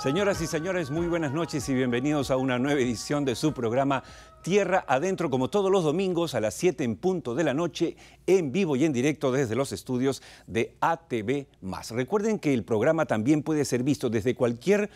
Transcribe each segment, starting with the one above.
Señoras y señores, muy buenas noches y bienvenidos a una nueva edición de su programa Tierra Adentro, como todos los domingos a las 7 en punto de la noche, en vivo y en directo desde los estudios de ATV+. Recuerden que el programa también puede ser visto desde cualquier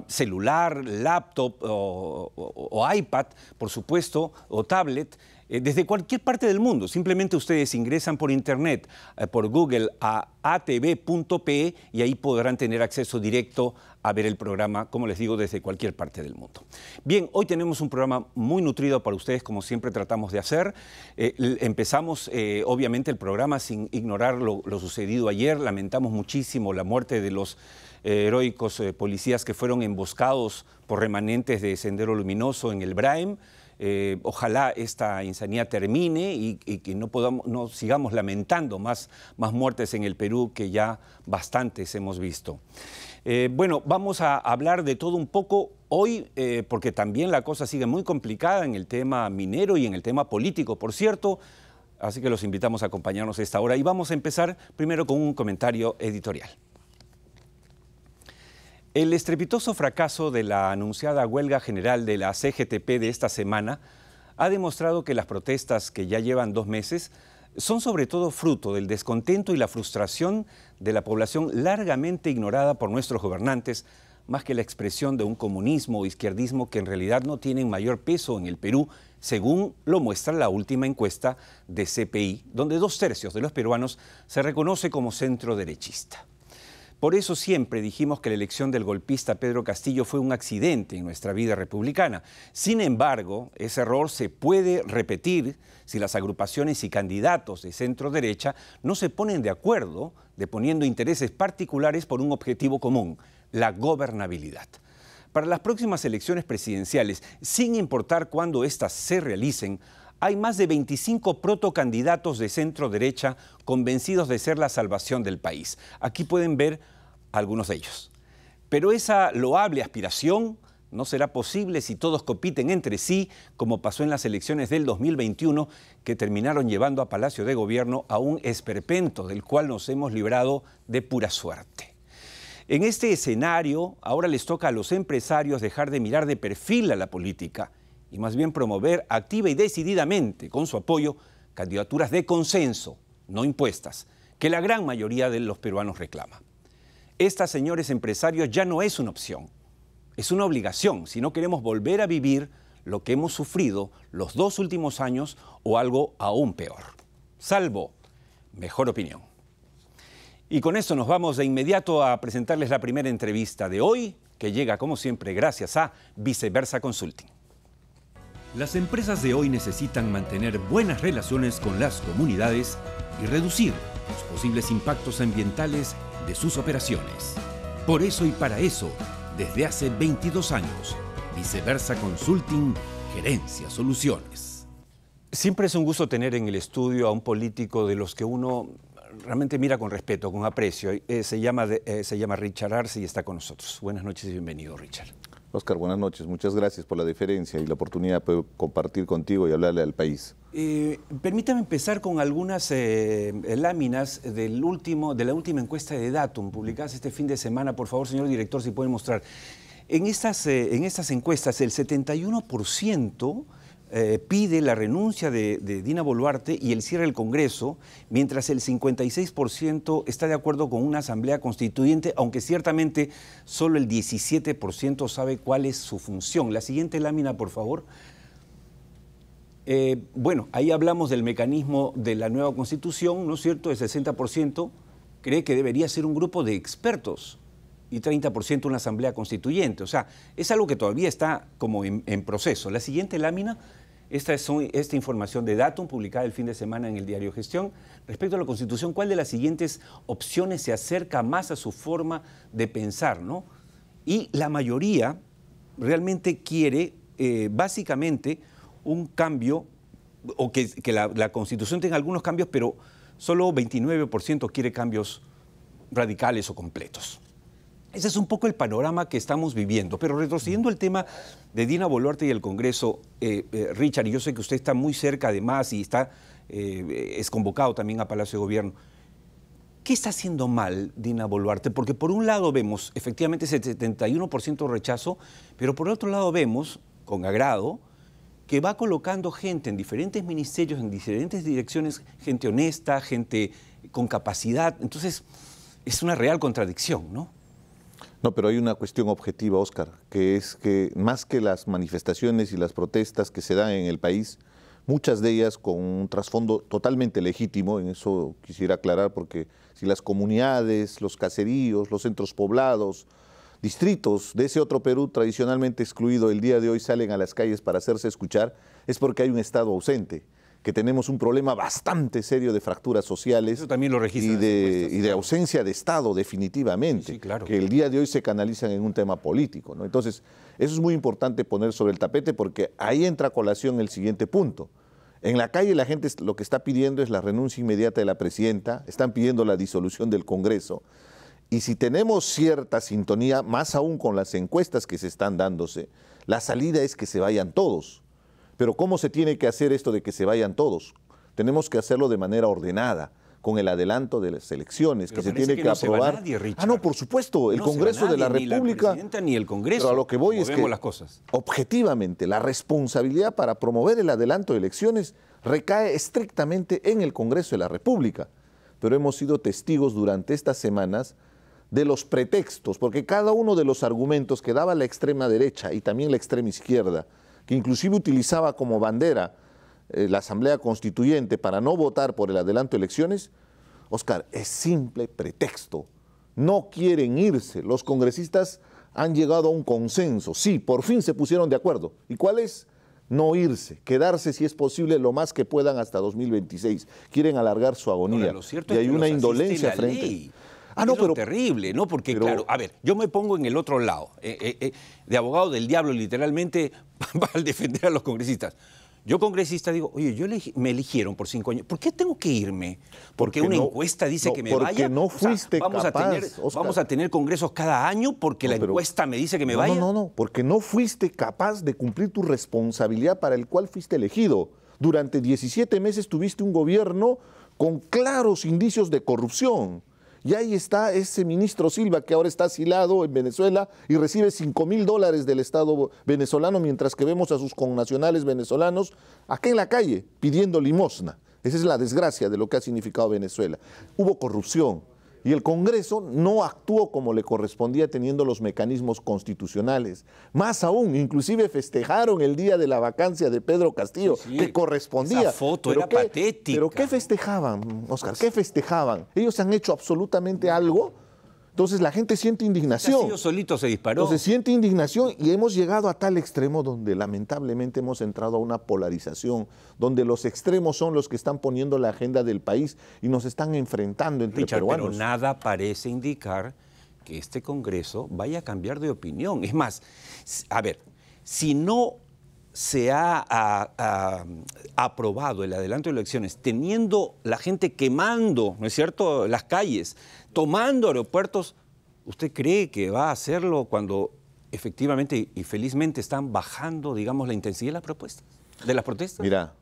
celular, laptop o iPad, por supuesto, o tablet, desde cualquier parte del mundo. Simplemente ustedes ingresan por internet, por Google, a atv.pe y ahí podrán tener acceso directo a ver el programa, como les digo, desde cualquier parte del mundo. Bien, hoy tenemos un programa muy nutrido para ustedes, como siempre tratamos de hacer. Empezamos, obviamente, el programa sin ignorar lo sucedido ayer. Lamentamos muchísimo la muerte de los heroicos policías que fueron emboscados por remanentes de Sendero Luminoso en el Braem. Ojalá esta insanidad termine y que no sigamos lamentando más muertes en el Perú, que ya bastantes hemos visto. Bueno, vamos a hablar de todo un poco hoy, porque también la cosa sigue muy complicada en el tema minero y en el tema político, por cierto. Así que los invitamos a acompañarnos a esta hora y vamos a empezar primero con un comentario editorial. El estrepitoso fracaso de la anunciada huelga general de la CGTP de esta semana ha demostrado que las protestas, que ya llevan 2 meses, son sobre todo fruto del descontento y la frustración de la población largamente ignorada por nuestros gobernantes, más que la expresión de un comunismo o izquierdismo que en realidad no tienen mayor peso en el Perú, según lo muestra la última encuesta de CPI, donde 2/3 de los peruanos se reconoce como centro-derechista. Por eso siempre dijimos que la elección del golpista Pedro Castillo fue un accidente en nuestra vida republicana. Sin embargo, ese error se puede repetir si las agrupaciones y candidatos de centro derecha no se ponen de acuerdo, deponiendo intereses particulares por un objetivo común, la gobernabilidad. Para las próximas elecciones presidenciales, sin importar cuándo éstas se realicen, hay más de 25 protocandidatos de centro derecha convencidos de ser la salvación del país. Aquí pueden ver algunos de ellos. Pero esa loable aspiración no será posible si todos compiten entre sí, como pasó en las elecciones del 2021, que terminaron llevando a Palacio de Gobierno a un esperpento del cual nos hemos librado de pura suerte. En este escenario, ahora les toca a los empresarios dejar de mirar de perfil a la política y más bien promover activa y decididamente, con su apoyo, candidaturas de consenso, no impuestas, que la gran mayoría de los peruanos reclama. Esta, señores empresarios, ya no es una opción, es una obligación si no queremos volver a vivir lo que hemos sufrido los 2 últimos años o algo aún peor. Salvo mejor opinión. Y con esto nos vamos de inmediato a presentarles la primera entrevista de hoy, que llega como siempre gracias a Viceversa Consulting. Las empresas de hoy necesitan mantener buenas relaciones con las comunidades y reducir los posibles impactos ambientales de sus operaciones. Por eso y para eso, desde hace 22 años, Viceversa Consulting gerencia soluciones. Siempre es un gusto tener en el estudio a un político de los que uno realmente mira con respeto, con aprecio. Se llama Richard Arce y está con nosotros. Buenas noches y bienvenido, Richard. Oscar, buenas noches. Muchas gracias por la deferencia y la oportunidad de compartir contigo y hablarle al país. Permítame empezar con algunas láminas de la última encuesta de Datum, publicadas este fin de semana. Por favor, señor director, si pueden mostrar. En estas encuestas, el 71% pide la renuncia de Dina Boluarte y el cierre del Congreso, mientras el 56% está de acuerdo con una asamblea constituyente, aunque ciertamente solo el 17% sabe cuál es su función. La siguiente lámina, por favor. Bueno, ahí hablamos del mecanismo de la nueva Constitución, ¿no es cierto? El 60% cree que debería ser un grupo de expertos y 30% una asamblea constituyente. O sea, es algo que todavía está como en proceso. La siguiente lámina. Esta información de Datum, publicada el fin de semana en el diario Gestión. Respecto a la Constitución, ¿cuál de las siguientes opciones se acerca más a su forma de pensar, ¿no? Y la mayoría realmente quiere, básicamente, un cambio, o que la Constitución tenga algunos cambios, pero solo 29% quiere cambios radicales o completos. Ese es un poco el panorama que estamos viviendo. Pero retrocediendo al tema de Dina Boluarte y el Congreso, Richard, y yo sé que usted está muy cerca además y es convocado también a Palacio de Gobierno. ¿Qué está haciendo mal Dina Boluarte? Porque por un lado vemos efectivamente ese 71% de rechazo, pero por otro lado vemos, con agrado, que va colocando gente en diferentes ministerios, en diferentes direcciones, gente honesta, gente con capacidad. Entonces, es una real contradicción, ¿no? No, pero hay una cuestión objetiva, Óscar, que es que más que las manifestaciones y las protestas que se dan en el país, muchas de ellas con un trasfondo totalmente legítimo, en eso quisiera aclarar, porque si las comunidades, los caseríos, los centros poblados, distritos de ese otro Perú tradicionalmente excluido el día de hoy salen a las calles para hacerse escuchar, es porque hay un Estado ausente, que tenemos un problema bastante serio de fracturas sociales. Eso también lo registra y de ausencia de Estado, definitivamente, sí, claro, que el día de hoy se canalizan en un tema político, ¿no? Entonces, eso es muy importante poner sobre el tapete porque ahí entra a colación el siguiente punto. En la calle la gente lo que está pidiendo es la renuncia inmediata de la presidenta, están pidiendo la disolución del Congreso. Y si tenemos cierta sintonía, más aún con las encuestas que se están dándose, la salida es que se vayan todos. Pero ¿cómo se tiene que hacer esto de que se vayan todos? Tenemos que hacerlo de manera ordenada, con el adelanto de las elecciones, pero que se tiene que no aprobar. Se va nadie, Richard. No, por supuesto, el Congreso de la República. Ni la presidenta ni el Congreso. Pero a lo que voy es que, las cosas. objetivamente, la responsabilidad para promover el adelanto de elecciones recae estrictamente en el Congreso de la República. Pero hemos sido testigos durante estas semanas de los pretextos, porque cada uno de los argumentos que daba la extrema derecha y también la extrema izquierda, que inclusive utilizaba como bandera la Asamblea Constituyente para no votar por el adelanto de elecciones, Óscar, es simple pretexto. No quieren irse. Los congresistas han llegado a un consenso. Sí, por fin se pusieron de acuerdo. ¿Y cuál es? No irse, quedarse si es posible lo más que puedan hasta 2026. Quieren alargar su agonía. Ahora, lo cierto y es hay que una los indolencia asiste la frente. ley. No, es pero terrible, ¿no? Porque, pero, claro, a ver, yo me pongo en el otro lado, de abogado del diablo, literalmente, para defender a los congresistas. Yo, congresista, digo, oye, me eligieron por 5 años, ¿por qué tengo que irme? Porque una encuesta dice que me vaya. Porque no fuiste capaz, vamos a tener congresos cada año porque la encuesta me dice que me vaya. No, porque no fuiste capaz de cumplir tu responsabilidad para el cual fuiste elegido. Durante 17 meses tuviste un gobierno con claros indicios de corrupción. Y ahí está ese ministro Silva que ahora está asilado en Venezuela y recibe $5.000 del Estado venezolano, mientras que vemos a sus connacionales venezolanos acá en la calle pidiendo limosna. Esa es la desgracia de lo que ha significado Venezuela. Hubo corrupción y el Congreso no actuó como le correspondía teniendo los mecanismos constitucionales. Más aún, inclusive festejaron el día de la vacancia de Pedro Castillo, que correspondía. Esa foto era patética. ¿Pero qué festejaban, Óscar? ¿Qué festejaban? ¿Ellos han hecho absolutamente algo? Entonces la gente siente indignación. Castillo solito se disparó. Entonces siente indignación y hemos llegado a tal extremo donde lamentablemente hemos entrado a una polarización, donde los extremos son los que están poniendo la agenda del país y nos están enfrentando entre peruanos. Pero nada parece indicar que este Congreso vaya a cambiar de opinión. Es más, a ver, si no se ha aprobado el adelanto de elecciones, teniendo la gente quemando, ¿no es cierto?, las calles, tomando aeropuertos, ¿usted cree que va a hacerlo cuando efectivamente y felizmente están bajando, digamos, la intensidad de las protestas? Mira,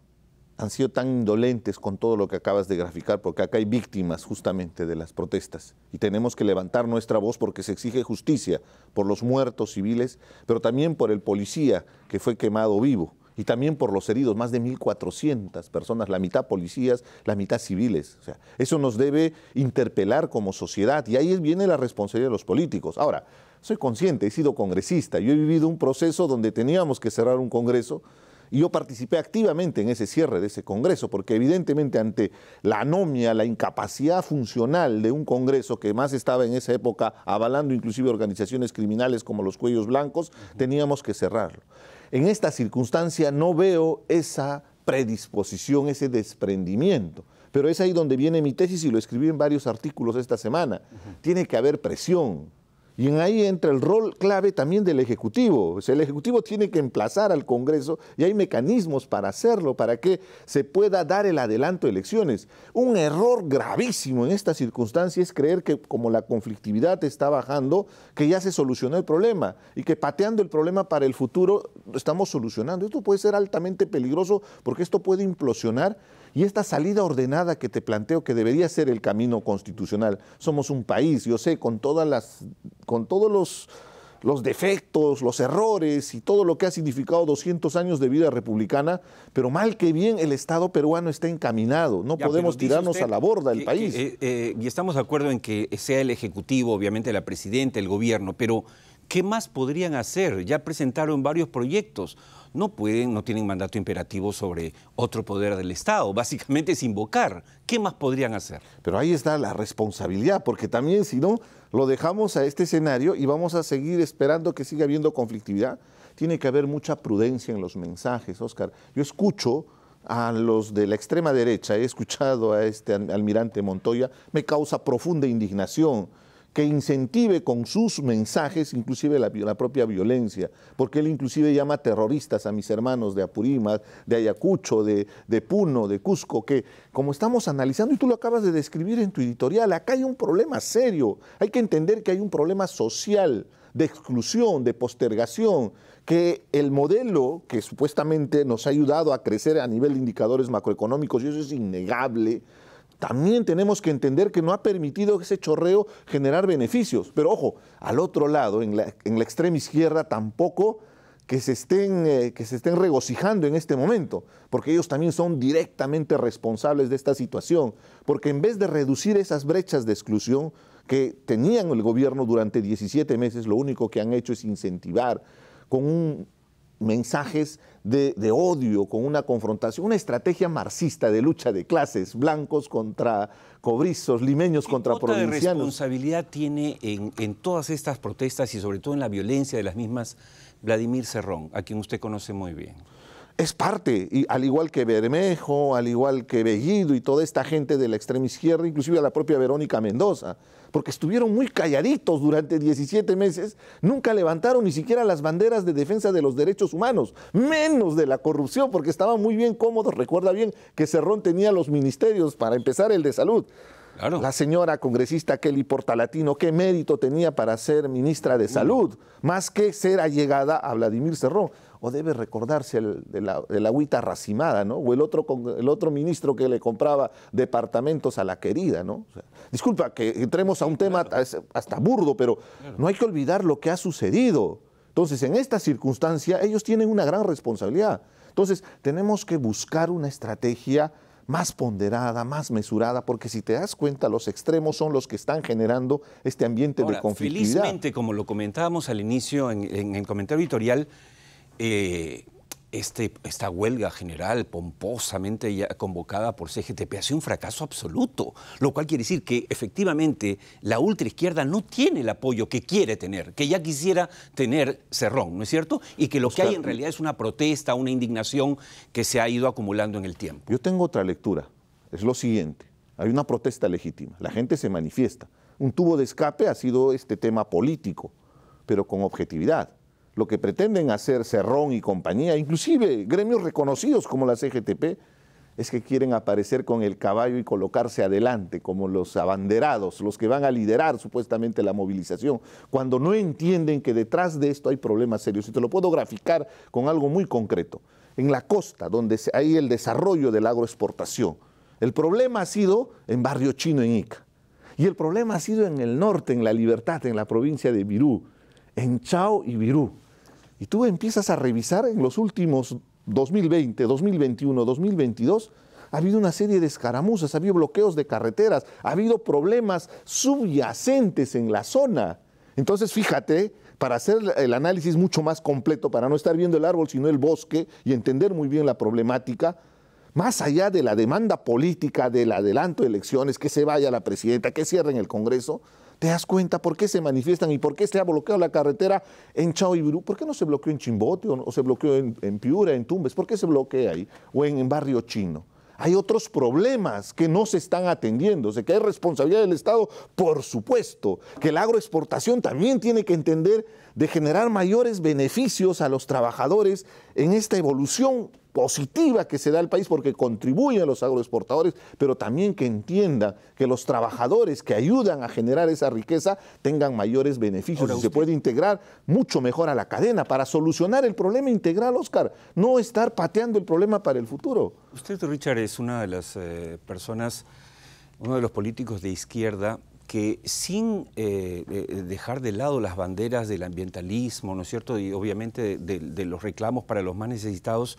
han sido tan indolentes con todo lo que acabas de graficar, porque acá hay víctimas justamente de las protestas y tenemos que levantar nuestra voz porque se exige justicia por los muertos civiles, pero también por el policía que fue quemado vivo y también por los heridos, más de 1.400 personas, la mitad policías, la mitad civiles. O sea, eso nos debe interpelar como sociedad y ahí viene la responsabilidad de los políticos. Ahora, soy consciente, he sido congresista, yo he vivido un proceso donde teníamos que cerrar un congreso y yo participé activamente en ese cierre de ese Congreso, porque evidentemente ante la anomia, la incapacidad funcional de un Congreso que más estaba en esa época avalando inclusive organizaciones criminales como los Cuellos Blancos, teníamos que cerrarlo. En esta circunstancia no veo esa predisposición, ese desprendimiento, pero es ahí donde viene mi tesis y lo escribí en varios artículos esta semana. Tiene que haber presión. Y en ahí entra el rol clave también del Ejecutivo. O sea, el Ejecutivo tiene que emplazar al Congreso y hay mecanismos para hacerlo, para que se pueda dar el adelanto de elecciones. Un error gravísimo en esta circunstancia es creer que como la conflictividad está bajando, que ya se solucionó el problema y que pateando el problema para el futuro estamos solucionando. Esto puede ser altamente peligroso porque esto puede implosionar Y esta salida ordenada que te planteo que debería ser el camino constitucional. Somos un país, yo sé, con todos los defectos, los errores y todo lo que ha significado 200 años de vida republicana, pero mal que bien el Estado peruano está encaminado. No podemos tirarnos a la borda del país. Y estamos de acuerdo en que sea el Ejecutivo, obviamente la Presidenta, el Gobierno, pero ¿qué más podrían hacer? Ya presentaron varios proyectos. No tienen mandato imperativo sobre otro poder del Estado. Básicamente es invocar. ¿Qué más podrían hacer? Pero ahí está la responsabilidad, porque también si no, lo dejamos a este escenario y vamos a seguir esperando que siga habiendo conflictividad. Tiene que haber mucha prudencia en los mensajes, Óscar. Yo escucho a los de la extrema derecha, he escuchado a este almirante Montoya, me causa profunda indignación que incentive con sus mensajes inclusive la propia violencia, porque él inclusive llama terroristas a mis hermanos de Apurímac, de Ayacucho, de Puno, de Cusco, que como estamos analizando, y tú lo acabas de describir en tu editorial, acá hay un problema serio, hay que entender que hay un problema social, de exclusión, de postergación, que el modelo que supuestamente nos ha ayudado a crecer a nivel de indicadores macroeconómicos, y eso es innegable, también tenemos que entender que no ha permitido ese chorreo generar beneficios. Pero ojo, al otro lado, en la extrema izquierda tampoco que se estén regocijando en este momento, porque ellos también son directamente responsables de esta situación, porque en vez de reducir esas brechas de exclusión que tenían el gobierno durante 17 meses, lo único que han hecho es incentivar con mensajes de odio, con una confrontación, una estrategia marxista de lucha de clases, blancos contra cobrizos, limeños contra provincianos. ¿Qué responsabilidad tiene en todas estas protestas y sobre todo en la violencia de las mismas Vladimir Cerrón, a quien usted conoce muy bien? Es parte, y al igual que Bermejo, al igual que Bellido y toda esta gente de la extrema izquierda, inclusive a la propia Verónica Mendoza, porque estuvieron muy calladitos durante 17 meses, nunca levantaron ni siquiera las banderas de defensa de los derechos humanos, menos de la corrupción, porque estaban muy bien cómodos. Recuerda bien que Cerrón tenía los ministerios, para empezar el de salud. Claro. La señora congresista Kelly Portalatino, ¿qué mérito tenía para ser ministra de Salud? Más que ser allegada a Vladimir Cerrón. O debe recordarse de la agüita racimada, ¿no? O el otro ministro que le compraba departamentos a la querida, ¿no? O sea, disculpa que entremos a un tema hasta burdo, pero no hay que olvidar lo que ha sucedido. Entonces, en esta circunstancia, ellos tienen una gran responsabilidad. Entonces, tenemos que buscar una estrategia más ponderada, más mesurada, porque si te das cuenta, los extremos son los que están generando este ambiente de conflictividad. Felizmente, como lo comentábamos al inicio en el comentario editorial, esta huelga general pomposamente ya convocada por CGTP ha sido un fracaso absoluto, lo cual quiere decir que efectivamente la ultraizquierda no tiene el apoyo que quiere tener, que ya quisiera tener Cerrón, ¿no es cierto? Y que lo que hay en realidad es una protesta, una indignación que se ha ido acumulando en el tiempo. Yo tengo otra lectura, es lo siguiente, hay una protesta legítima, la gente se manifiesta, un tubo de escape ha sido este tema político, pero con objetividad. Lo que pretenden hacer Cerrón y compañía, inclusive gremios reconocidos como la CGTP, es que quieren aparecer con el caballo y colocarse adelante como los abanderados, los que van a liderar supuestamente la movilización, cuando no entienden que detrás de esto hay problemas serios. Y te lo puedo graficar con algo muy concreto. En la costa, donde hay el desarrollo de la agroexportación, el problema ha sido en Barrio Chino, en Ica. Y el problema ha sido en el norte, en La Libertad, en la provincia de Virú, en Chao y Virú. Y tú empiezas a revisar en los últimos 2020, 2021, 2022, ha habido una serie de escaramuzas, ha habido bloqueos de carreteras, ha habido problemas subyacentes en la zona. Entonces, fíjate, para hacer el análisis mucho más completo, para no estar viendo el árbol, sino el bosque, y entender muy bien la problemática, más allá de la demanda política, del adelanto de elecciones, que se vaya la presidenta, que cierren el Congreso, ¿te das cuenta por qué se manifiestan y por qué se ha bloqueado la carretera en Chao y Virú? ¿Por qué no se bloqueó en Chimbote o se bloqueó en Piura, en Tumbes? ¿Por qué se bloquea ahí? O en Barrio Chino. Hay otros problemas que no se están atendiendo. O sea, que hay responsabilidad del Estado, por supuesto. Que la agroexportación también tiene que entender de generar mayores beneficios a los trabajadores en esta evolución positiva que se da al país porque contribuyen a los agroexportadores, pero también que entiendan que los trabajadores que ayudan a generar esa riqueza tengan mayores beneficios. Ahora, y se puede integrar mucho mejor a la cadena para solucionar el problema integral, Oscar, no estar pateando el problema para el futuro. Usted, Richard, es una de las personas, uno de los políticos de izquierda que sin dejar de lado las banderas del ambientalismo, ¿no es cierto?, y obviamente de los reclamos para los más necesitados,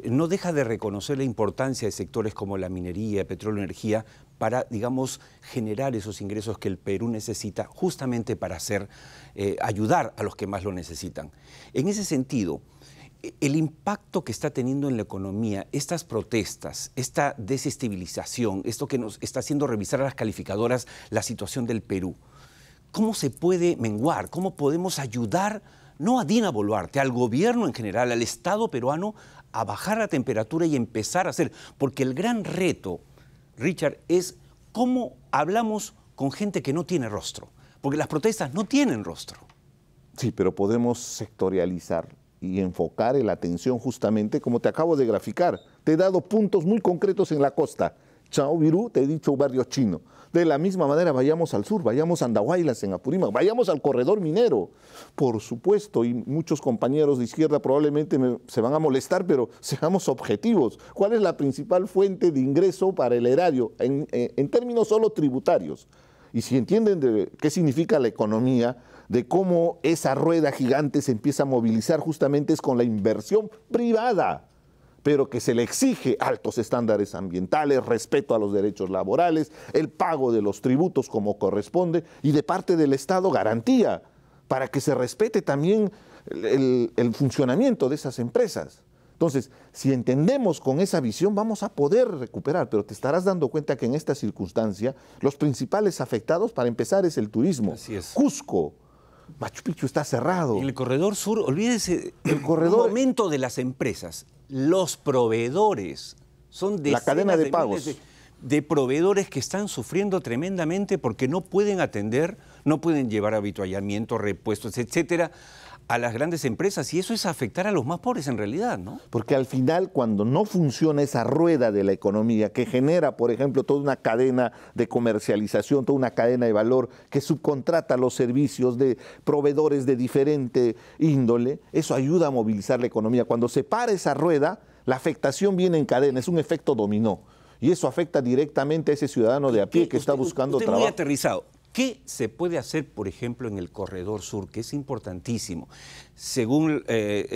no deja de reconocer la importancia de sectores como la minería, petróleo, energía, para, digamos, generar esos ingresos que el Perú necesita justamente para ayudar a los que más lo necesitan. En ese sentido, el impacto que está teniendo en la economía, estas protestas, esta desestabilización, esto que nos está haciendo revisar a las calificadoras la situación del Perú, ¿cómo se puede menguar? ¿Cómo podemos ayudar, no a Dina Boluarte, al gobierno en general, al Estado peruano, a bajar la temperatura y empezar a hacer? Porque el gran reto, Richard, es cómo hablamos con gente que no tiene rostro, porque las protestas no tienen rostro. Sí, pero podemos sectorializar y enfocar la atención justamente, como te acabo de graficar. Te he dado puntos muy concretos en la costa. Chao Virú, te he dicho barrio chino. De la misma manera, vayamos al sur, vayamos a Andahuaylas, en Apurímac, vayamos al corredor minero. Por supuesto, y muchos compañeros de izquierda probablemente se van a molestar, pero seamos objetivos. ¿Cuál es la principal fuente de ingreso para el erario en términos solo tributarios? Y si entienden de qué significa la economía, de cómo esa rueda gigante se empieza a movilizar justamente es con la inversión privada, pero que se le exige altos estándares ambientales, respeto a los derechos laborales, el pago de los tributos como corresponde y de parte del Estado garantía para que se respete también el funcionamiento de esas empresas. Entonces, si entendemos con esa visión, vamos a poder recuperar, pero te estarás dando cuenta que en esta circunstancia los principales afectados, para empezar, es el turismo. Así es. Cusco, Machu Picchu está cerrado. En el corredor sur, olvídese el momento de las empresas. Los proveedores son la cadena de pagos de proveedores que están sufriendo tremendamente porque no pueden atender, no pueden llevar avituallamiento, repuestos, etcétera, a las grandes empresas, y eso es afectar a los más pobres en realidad, ¿no? Porque al final, cuando no funciona esa rueda de la economía que genera, por ejemplo, toda una cadena de comercialización, toda una cadena de valor que subcontrata los servicios de proveedores de diferente índole, eso ayuda a movilizar la economía. Cuando se para esa rueda, la afectación viene en cadena, es un efecto dominó, y eso afecta directamente a ese ciudadano de a pie que está buscando trabajo. Muy aterrizado. ¿Qué se puede hacer, por ejemplo, en el corredor sur, que es importantísimo? Según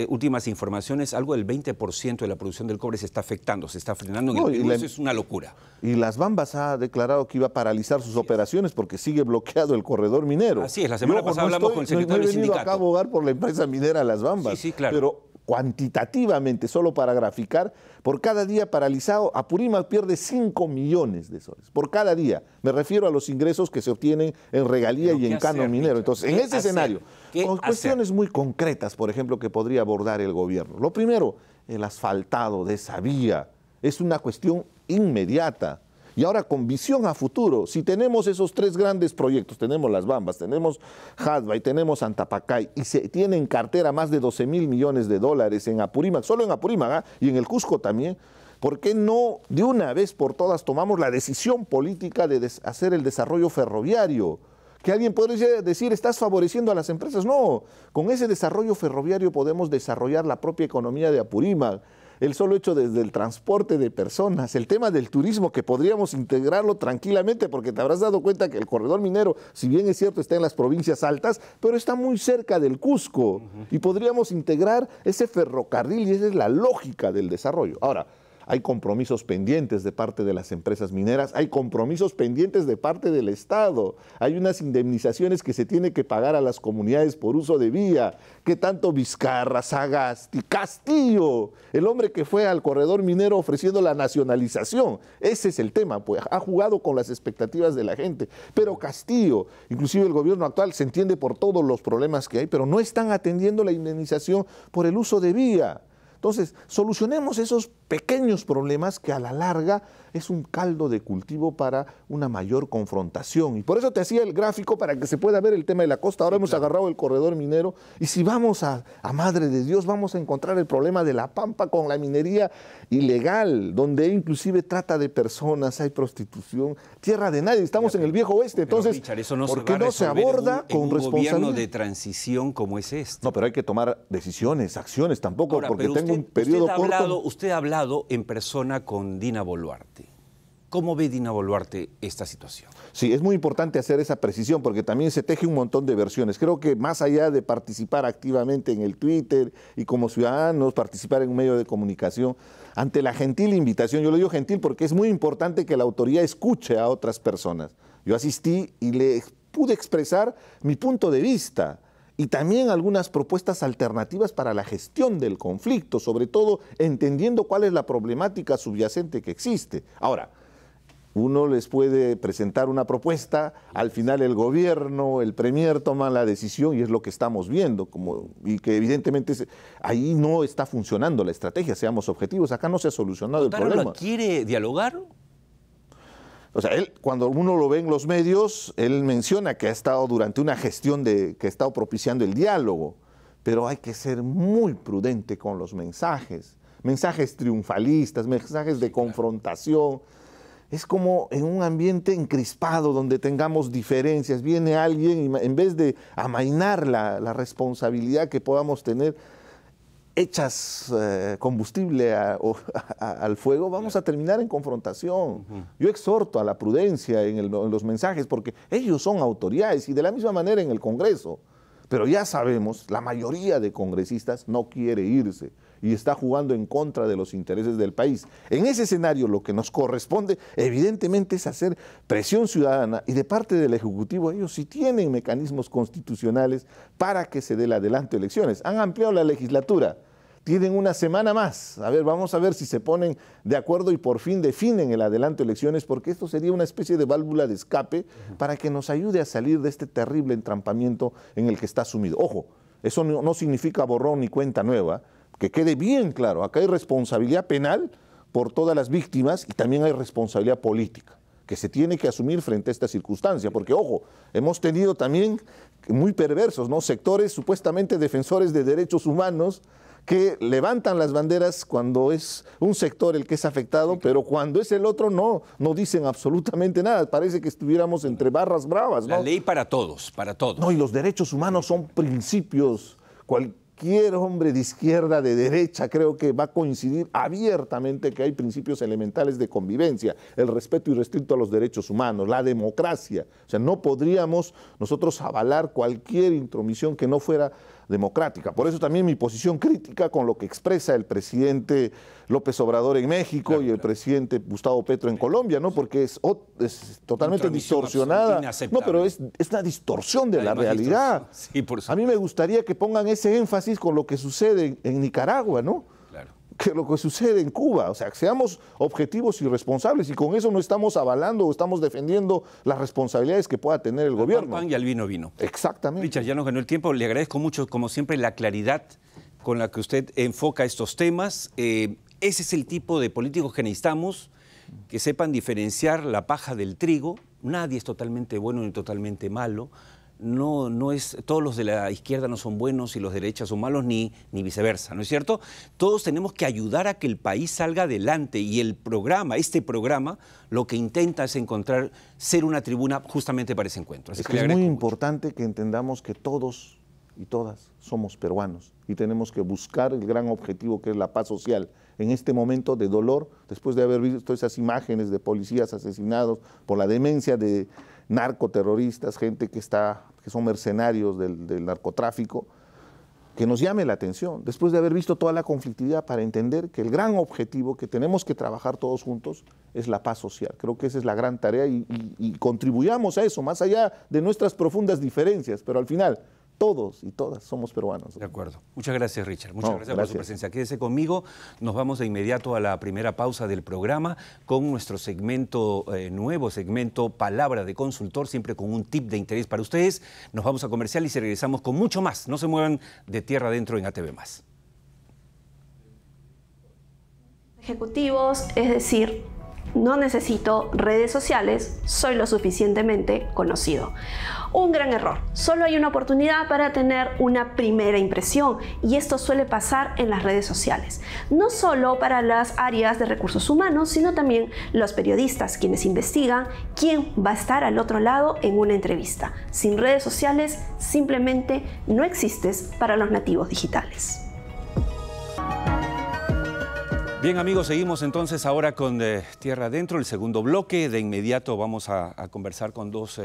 últimas informaciones, algo del 20% de la producción del cobre se está afectando, se está frenando en el Perú. Eso es una locura. Y Las Bambas ha declarado que iba a paralizar sus operaciones porque sigue bloqueado el corredor minero. Así es, la semana pasada hablamos con el secretario del sindicato. No he venido acá a abogar por la empresa minera Las Bambas. Sí, claro. Pero cuantitativamente, solo para graficar, por cada día paralizado, Apurímac pierde 5 millones de soles. Por cada día. Me refiero a los ingresos que se obtienen en regalía y en canon minero. Entonces, en ese escenario, con cuestiones muy concretas, por ejemplo, que podría abordar el gobierno. Lo primero, el asfaltado de esa vía. Es una cuestión inmediata. Y ahora con visión a futuro, si tenemos esos 3 grandes proyectos, tenemos Las Bambas, tenemos Jadba y tenemos Antapacay, y se tiene en cartera más de 12.000 millones de dólares en Apurímac, solo en Apurímac, y en el Cusco también, ¿por qué no de una vez por todas tomamos la decisión política de hacer el desarrollo ferroviario? Que alguien podría decir, estás favoreciendo a las empresas. No, con ese desarrollo ferroviario podemos desarrollar la propia economía de Apurímac. El solo hecho desde el transporte de personas, el tema del turismo, que podríamos integrarlo tranquilamente, porque te habrás dado cuenta que el corredor minero, si bien es cierto, está en las provincias altas, pero está muy cerca del Cusco, y podríamos integrar ese ferrocarril, y esa es la lógica del desarrollo. Ahora, hay compromisos pendientes de parte de las empresas mineras, hay compromisos pendientes de parte del Estado, hay unas indemnizaciones que se tiene que pagar a las comunidades por uso de vía, que tanto Vizcarra, Sagasti, Castillo, el hombre que fue al corredor minero ofreciendo la nacionalización, ese es el tema, pues ha jugado con las expectativas de la gente, pero Castillo, inclusive el gobierno actual, se entiende por todos los problemas que hay, pero no están atendiendo la indemnización por el uso de vía. Entonces, solucionemos esos pequeños problemas que a la larga es un caldo de cultivo para una mayor confrontación. Y por eso te hacía el gráfico para que se pueda ver el tema de la costa. Ahora hemos agarrado el corredor minero y si vamos a Madre de Dios vamos a encontrar el problema de la Pampa con la minería ilegal, donde inclusive trata de personas, hay prostitución, tierra de nadie. Estamos en el viejo oeste. Entonces, Richard, eso no ¿por qué no se aborda con responsabilidad? Un gobierno de transición como es este. No, pero hay que tomar decisiones, acciones tampoco, ahora, porque tengo un periodo corto. Usted ha hablado en persona con Dina Boluarte. ¿Cómo ve Dina Boluarte esta situación? Sí, es muy importante hacer esa precisión porque también se teje un montón de versiones. Creo que más allá de participar activamente en el Twitter y como ciudadanos participar en un medio de comunicación, ante la gentil invitación, yo lo digo gentil porque es muy importante que la autoridad escuche a otras personas. Yo asistí y le pude expresar mi punto de vista y también algunas propuestas alternativas para la gestión del conflicto, sobre todo entendiendo cuál es la problemática subyacente que existe. Ahora, uno les puede presentar una propuesta, al final el gobierno, el premier toman la decisión y es lo que estamos viendo, y que evidentemente ahí no está funcionando la estrategia, seamos objetivos, acá no se ha solucionado el problema. ¿Quiere dialogar? O sea, él, cuando uno lo ve en los medios, él menciona que ha estado durante una gestión que ha estado propiciando el diálogo, pero hay que ser muy prudente con los mensajes triunfalistas, mensajes de confrontación. Es como en un ambiente encrispado donde tengamos diferencias. Viene alguien y en vez de amainar la responsabilidad que podamos tener, echas combustible al fuego, vamos a terminar en confrontación. Yo exhorto a la prudencia en los mensajes porque ellos son autoridades y de la misma manera en el Congreso. Pero ya sabemos, la mayoría de congresistas no quiere irse y está jugando en contra de los intereses del país. En ese escenario lo que nos corresponde evidentemente es hacer presión ciudadana y de parte del Ejecutivo ellos sí tienen mecanismos constitucionales para que se dé el adelanto de elecciones. Han ampliado la legislatura, tienen una semana más. A ver, vamos a ver si se ponen de acuerdo y por fin definen el adelanto de elecciones, porque esto sería una especie de válvula de escape para que nos ayude a salir de este terrible entrampamiento en el que está sumido. Ojo, eso no significa borrón ni cuenta nueva, que quede bien claro, acá hay responsabilidad penal por todas las víctimas y también hay responsabilidad política que se tiene que asumir frente a esta circunstancia, porque ojo, hemos tenido también muy perversos, ¿no? Sectores supuestamente defensores de derechos humanos que levantan las banderas cuando es un sector el que es afectado, pero cuando es el otro no dicen absolutamente nada. Parece que estuviéramos entre barras bravas, ¿no? La ley para todos, para todos. No, y los derechos humanos son principios. Cualquier hombre de izquierda, de derecha, creo que va a coincidir abiertamente que hay principios elementales de convivencia, el respeto irrestricto a los derechos humanos, la democracia. O sea, no podríamos nosotros avalar cualquier intromisión que no fuera democrática. Por eso también mi posición crítica con lo que expresa el presidente López Obrador en México y el presidente Gustavo Petro en Colombia, ¿no? Porque es totalmente distorsionada. No, pero es una distorsión de la realidad. Sí, por a mí me gustaría que pongan ese énfasis con lo que sucede en Nicaragua, ¿no? Que lo que sucede en Cuba, o sea, que seamos objetivos y responsables y con eso no estamos avalando o estamos defendiendo las responsabilidades que pueda tener el gobierno. Pan y al vino vino. Exactamente. Richard, ya nos ganó el tiempo, le agradezco mucho, como siempre, la claridad con la que usted enfoca estos temas. Ese es el tipo de políticos que necesitamos, que sepan diferenciar la paja del trigo. Nadie es totalmente bueno ni totalmente malo. No es, todos los de la izquierda no son buenos y los de derecha son malos, ni viceversa, ¿no es cierto? Todos tenemos que ayudar a que el país salga adelante y este programa, lo que intenta es ser una tribuna justamente para ese encuentro. Así que es muy importante que entendamos que todos y todas somos peruanos y tenemos que buscar el gran objetivo que es la paz social. En este momento de dolor, después de haber visto esas imágenes de policías asesinados por la demencia de narcoterroristas, gente que son mercenarios del narcotráfico, que nos llame la atención, después de haber visto toda la conflictividad, para entender que el gran objetivo que tenemos que trabajar todos juntos es la paz social. Creo que esa es la gran tarea y contribuyamos a eso, más allá de nuestras profundas diferencias, pero al final todos y todas somos peruanos. De acuerdo. Muchas gracias, Richard. Muchas gracias por su presencia. Quédese conmigo. Nos vamos de inmediato a la primera pausa del programa con nuestro segmento, nuevo segmento Palabra de Consultor, siempre con un tip de interés para ustedes. Nos vamos a comercial y regresamos con mucho más. No se muevan de tierra adentro en ATV+. Ejecutivos, es decir, no necesito redes sociales, soy lo suficientemente conocido. Un gran error. Solo hay una oportunidad para tener una primera impresión y esto suele pasar en las redes sociales. No solo para las áreas de recursos humanos, sino también los periodistas, quienes investigan quién va a estar al otro lado en una entrevista. Sin redes sociales, simplemente no existes para los nativos digitales. Bien amigos, seguimos entonces ahora con Tierra Adentro, el segundo bloque. De inmediato vamos a conversar con dos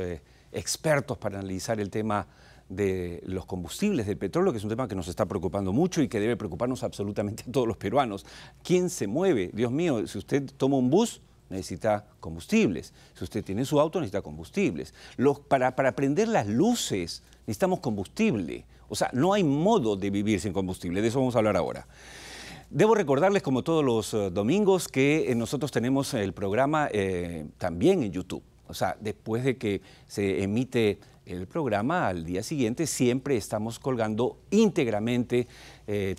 expertos para analizar el tema de los combustibles, del petróleo, que es un tema que nos está preocupando mucho y que debe preocuparnos absolutamente a todos los peruanos. ¿Quién se mueve? Dios mío, si usted toma un bus, necesita combustibles. Si usted tiene su auto, necesita combustibles. Para prender las luces, necesitamos combustible. O sea, no hay modo de vivir sin combustible. De eso vamos a hablar ahora. Debo recordarles, como todos los domingos, que nosotros tenemos el programa también en YouTube. O sea, después de que se emite el programa, al día siguiente siempre estamos colgando íntegramente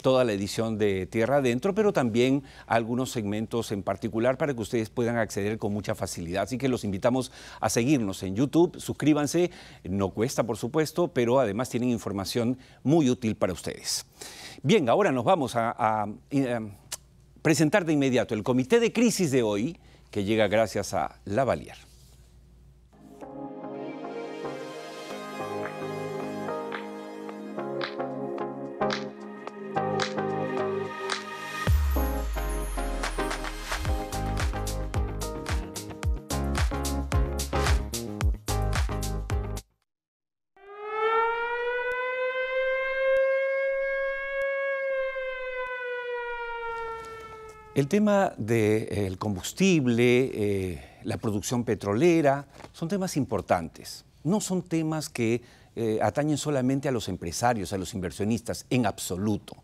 toda la edición de Tierra Adentro, pero también algunos segmentos en particular para que ustedes puedan acceder con mucha facilidad. Así que los invitamos a seguirnos en YouTube, suscríbanse, no cuesta por supuesto, pero además tienen información muy útil para ustedes. Bien, ahora nos vamos a presentar de inmediato el comité de crisis de hoy, que llega gracias a Lavalier. El tema del combustible, la producción petrolera, son temas importantes. No son temas que atañen solamente a los empresarios, a los inversionistas, en absoluto.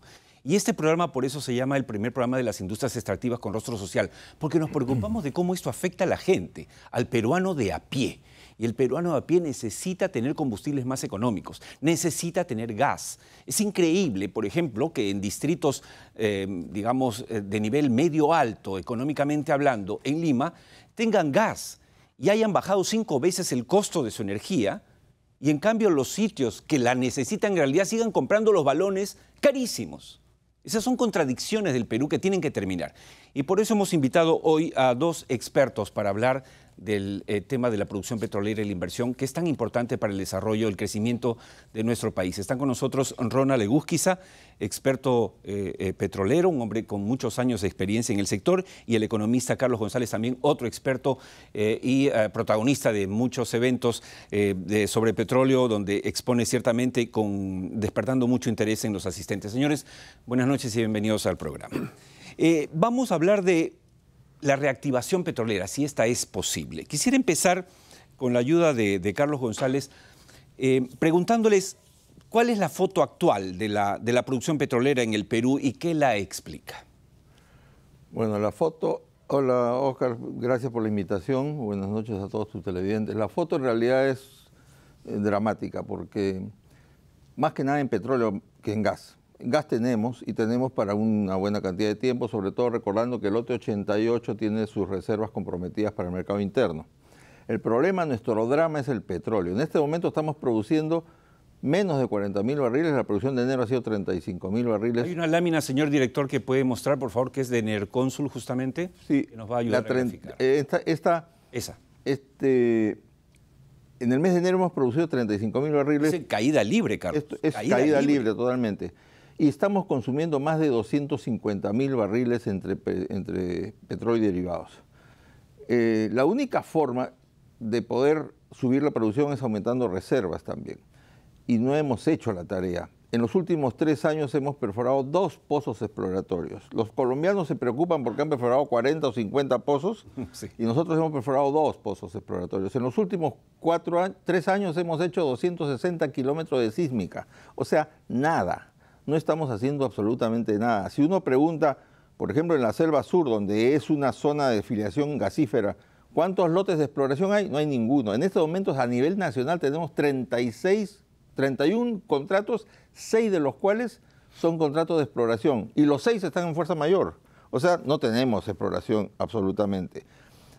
Y este programa por eso se llama el primer programa de las industrias extractivas con rostro social, porque nos preocupamos de cómo esto afecta a la gente, al peruano de a pie. Y el peruano de a pie necesita tener combustibles más económicos, necesita tener gas. Es increíble, por ejemplo, que en distritos, digamos, de nivel medio-alto, económicamente hablando, en Lima, tengan gas y hayan bajado 5 veces el costo de su energía, y en cambio los sitios que la necesitan en realidad sigan comprando los balones carísimos. Esas son contradicciones del Perú que tienen que terminar. Y por eso hemos invitado hoy a dos expertos para hablar del tema de la producción petrolera y la inversión, que es tan importante para el desarrollo, el crecimiento de nuestro país. Están con nosotros Ronald Egusquiza, experto petrolero, un hombre con muchos años de experiencia en el sector, y el economista Carlos González, también otro experto y protagonista de muchos eventos sobre petróleo, donde expone ciertamente despertando mucho interés en los asistentes. Señores, buenas noches y bienvenidos al programa. Vamos a hablar de la reactivación petrolera, si esta es posible. Quisiera empezar con la ayuda de Carlos González, preguntándoles cuál es la foto actual de la producción petrolera en el Perú y qué la explica. Bueno, la foto... Hola, Oscar, gracias por la invitación. Buenas noches a todos tus televidentes. La foto en realidad es dramática porque más que nada en petróleo que en gas. Gas tenemos y tenemos para una buena cantidad de tiempo, sobre todo recordando que el lote 88 tiene sus reservas comprometidas para el mercado interno. El problema, nuestro drama es el petróleo. En este momento estamos produciendo menos de 40.000 barriles, la producción de enero ha sido 35.000 barriles. Hay una lámina, señor director, que puede mostrar, por favor, que es de Enercónsul justamente, sí, que nos va a ayudar a graficar. Esa. En el mes de enero hemos producido 35.000 barriles. Es caída libre, Carlos. Es caída libre totalmente. Y estamos consumiendo más de 250.000 barriles entre petróleo y derivados. La única forma de poder subir la producción es aumentando reservas también. Y no hemos hecho la tarea. En los últimos 3 años hemos perforado 2 pozos exploratorios. Los colombianos se preocupan porque han perforado 40 o 50 pozos, sí, y nosotros hemos perforado 2 pozos exploratorios. En los últimos 3 años hemos hecho 260 kilómetros de sísmica. O sea, nada. No estamos haciendo absolutamente nada. Si uno pregunta, por ejemplo, en la Selva Sur, donde es una zona de filiación gasífera, ¿cuántos lotes de exploración hay? No hay ninguno. En estos momentos, a nivel nacional, tenemos 31 contratos, 6 de los cuales son contratos de exploración, y los 6 están en fuerza mayor. O sea, no tenemos exploración absolutamente.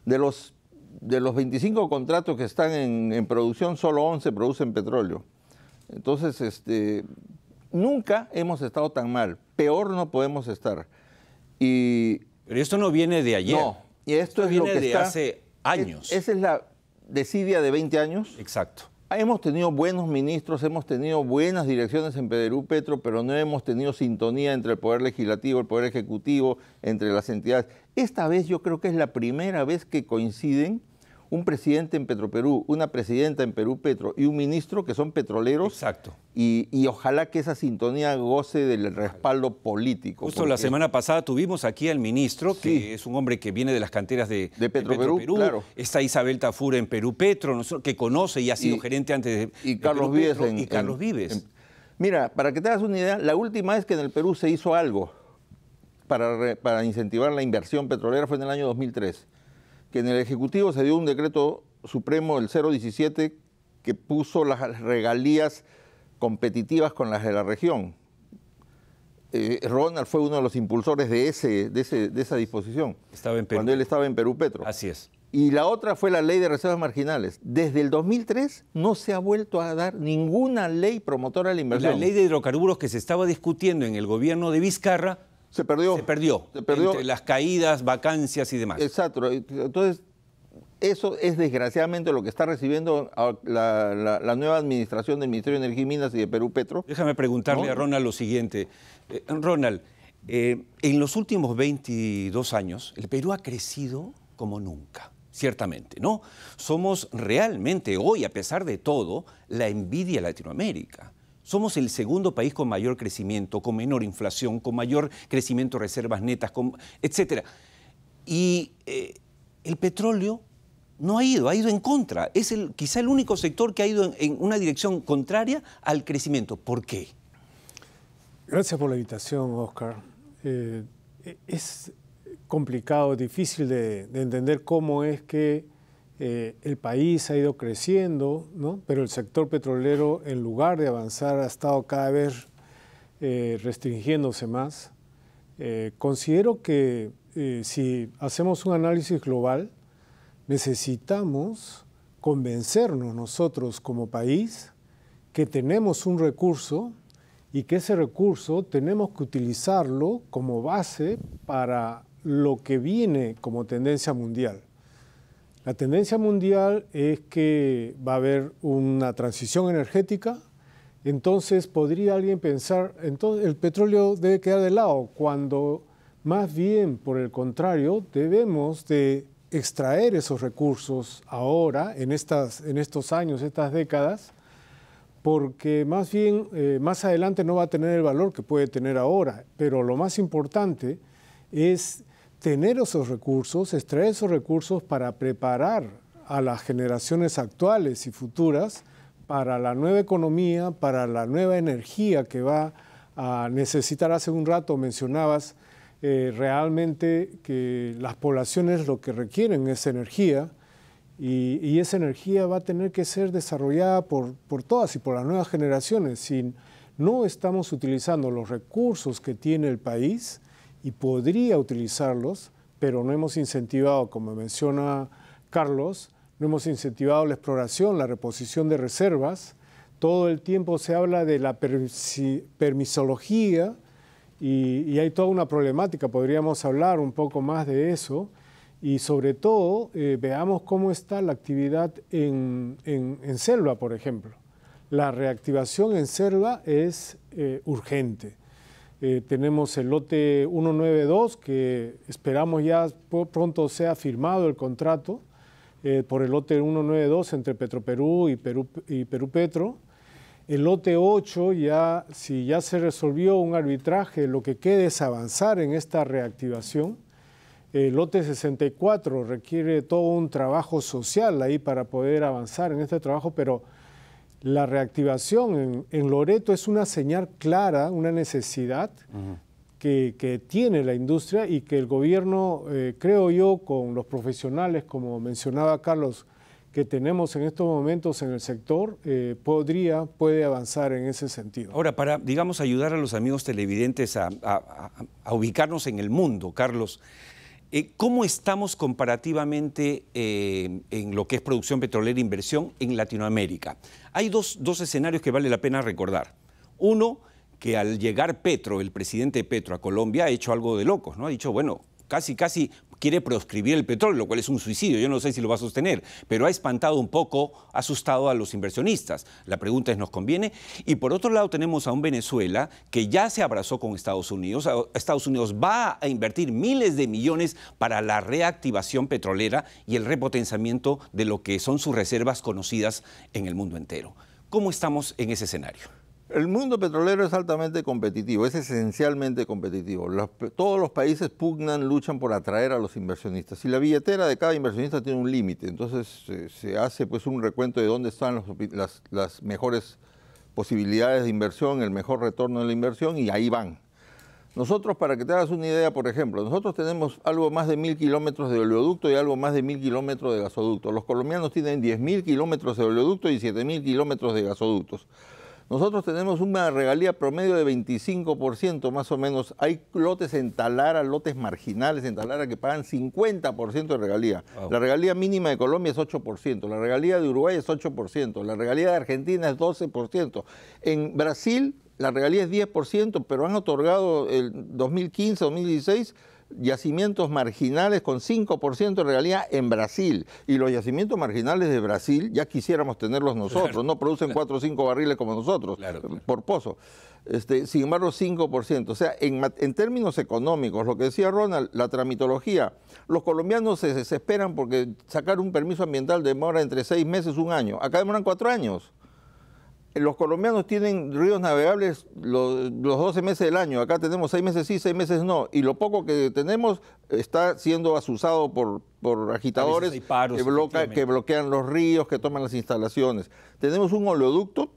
De los 25 contratos que están en producción, solo 11 producen petróleo. Entonces, nunca hemos estado tan mal. Peor no podemos estar. Pero esto no viene de ayer. No, y esto es viene lo que de hace años. Esa es la desidia de 20 años. Exacto. Hemos tenido buenos ministros, hemos tenido buenas direcciones en Perú Petro, pero no hemos tenido sintonía entre el Poder Legislativo, el Poder Ejecutivo, entre las entidades. Esta vez yo creo que es la primera vez que coinciden un presidente en Petroperú, una presidenta en Perú Petro y un ministro que son petroleros. Exacto. Y ojalá que esa sintonía goce del respaldo político. Justo la semana pasada tuvimos aquí al ministro, que es un hombre que viene de las canteras de Petroperú. Claro. Está Isabel Tafur en Perú Petro, que conoce y ha sido gerente antes de y Carlos Vives y Carlos Vives. Mira, para que te hagas una idea, la última vez que en el Perú se hizo algo para incentivar la inversión petrolera fue en el año 2003, que en el Ejecutivo se dio un decreto supremo, el 017, que puso las regalías competitivas con las de la región. Ronald fue uno de los impulsores de esa disposición. Estaba en Perú. Cuando él estaba en Perú Petro. Así es. Y la otra fue la ley de reservas marginales. Desde el 2003 no se ha vuelto a dar ninguna ley promotora de la inversión. La ley de hidrocarburos que se estaba discutiendo en el gobierno de Vizcarra se perdió. Se perdió. Entre las caídas, vacancias y demás. Exacto. Entonces, eso es desgraciadamente lo que está recibiendo la nueva administración del Ministerio de Energía y Minas y de Perú Petro. Déjame preguntarle a Ronald lo siguiente. Ronald, en los últimos 22 años, el Perú ha crecido como nunca, ciertamente, ¿no? Somos realmente hoy, a pesar de todo, la envidia de Latinoamérica. Somos el segundo país con mayor crecimiento, con menor inflación, con mayor crecimiento de reservas netas, etc. Y el petróleo no ha ido en contra. Es quizá el único sector que ha ido en una dirección contraria al crecimiento. ¿Por qué? Gracias por la invitación, Oscar. Es complicado, difícil de entender cómo es que el país ha ido creciendo, ¿no? Pero el sector petrolero, en lugar de avanzar, ha estado cada vez restringiéndose más. Considero que si hacemos un análisis global, necesitamos convencernos nosotros como país que tenemos un recurso y que ese recurso tenemos que utilizarlo como base para lo que viene como tendencia mundial. La tendencia mundial es que va a haber una transición energética, entonces podría alguien pensar, entonces el petróleo debe quedar de lado, cuando más bien, por el contrario, debemos de extraer esos recursos ahora, en estos años, estas décadas, porque más bien más adelante no va a tener el valor que puede tener ahora, pero lo más importante es tener esos recursos, extraer esos recursos para preparar a las generaciones actuales y futuras para la nueva economía, para la nueva energía que va a necesitar. Hace un rato mencionabas realmente que las poblaciones lo que requieren es energía y esa energía va a tener que ser desarrollada por todas y por las nuevas generaciones. Si no estamos utilizando los recursos que tiene el país, y podría utilizarlos, pero no hemos incentivado, como menciona Carlos, no hemos incentivado la exploración, la reposición de reservas. Todo el tiempo se habla de la permisología y hay toda una problemática, podríamos hablar un poco más de eso. Y sobre todo, veamos cómo está la actividad en selva, por ejemplo. La reactivación en selva es urgente. Tenemos el lote 192, que esperamos ya pronto sea firmado el contrato por el lote 192 entre Petroperú y Perú Petro. El lote 8, si ya se resolvió un arbitraje, lo que queda es avanzar en esta reactivación. El lote 64 requiere todo un trabajo social ahí para poder avanzar en este trabajo, pero la reactivación en Loreto es una señal clara, una necesidad que tiene la industria y que el gobierno, creo yo, con los profesionales, como mencionaba Carlos, que tenemos en estos momentos en el sector puede avanzar en ese sentido. Ahora, para, digamos, ayudar a los amigos televidentes a ubicarnos en el mundo, Carlos, ¿cómo estamos comparativamente en lo que es producción petrolera e inversión en Latinoamérica? Hay dos escenarios que vale la pena recordar. Uno, que al llegar Petro, el presidente Petro, a Colombia, ha hecho algo de locos, ¿no? Ha dicho, bueno, casi quiere proscribir el petróleo, lo cual es un suicidio. Yo no sé si lo va a sostener, pero ha espantado un poco, ha asustado a los inversionistas. La pregunta es, ¿nos conviene? Y por otro lado tenemos a un Venezuela que ya se abrazó con Estados Unidos. Estados Unidos va a invertir miles de millones para la reactivación petrolera y el repotenciamiento de lo que son sus reservas conocidas en el mundo entero. ¿Cómo estamos en ese escenario? El mundo petrolero es altamente competitivo, es esencialmente competitivo. Todos los países pugnan, luchan por atraer a los inversionistas. Y la billetera de cada inversionista tiene un límite. Entonces se hace pues un recuento de dónde están las mejores posibilidades de inversión, el mejor retorno de la inversión, y ahí van. Nosotros, para que te hagas una idea, por ejemplo, nosotros tenemos algo más de 1.000 kilómetros de oleoducto y algo más de 1.000 kilómetros de gasoducto. Los colombianos tienen 10.000 kilómetros de oleoducto y 7.000 kilómetros de gasoductos. Nosotros tenemos una regalía promedio de 25% más o menos. Hay lotes en Talara, lotes marginales en Talara que pagan 50% de regalía. Wow. La regalía mínima de Colombia es 8%, la regalía de Uruguay es 8%, la regalía de Argentina es 12%. En Brasil la regalía es 10%, pero han otorgado el 2015, 2016 yacimientos marginales con 5% de regalía en Brasil. Y los yacimientos marginales de Brasil ya quisiéramos tenerlos nosotros, claro. No producen 4 o 5 barriles como nosotros, claro. Por pozo. Sin embargo, 5%. O sea, en términos económicos, lo que decía Ronald, la tramitología, los colombianos se desesperan porque sacar un permiso ambiental demora entre 6 meses, 1 año. Acá demoran 4 años. Los colombianos tienen ríos navegables los 12 meses del año. Acá tenemos 6 meses sí, 6 meses no. Y lo poco que tenemos está siendo asusado por agitadores que bloquean los ríos, que toman las instalaciones. Tenemos un oleoducto,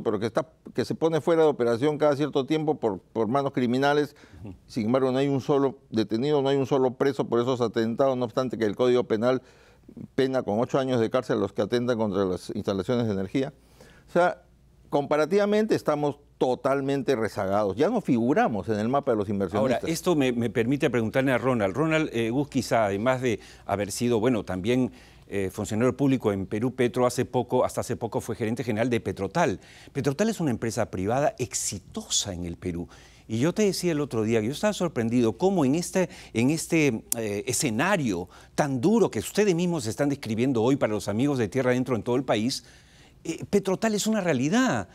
pero que se pone fuera de operación cada cierto tiempo por manos criminales. Sin embargo, no hay un solo detenido, no hay un solo preso por esos atentados, no obstante que el Código Penal pena con 8 años de cárcel a los que atentan contra las instalaciones de energía. O sea, comparativamente estamos totalmente rezagados. Ya no figuramos en el mapa de los inversionistas. Ahora, esto me permite preguntarle a Ronald. Ronald Gusquiza, además de haber sido, bueno, también funcionario público en Perú, Petro, hasta hace poco fue gerente general de Petrotal. Petrotal es una empresa privada exitosa en el Perú. Y yo te decía el otro día que yo estaba sorprendido cómo en este escenario tan duro que ustedes mismos están describiendo hoy para los amigos de Tierra Adentro en todo el país, Petrotal es una realidad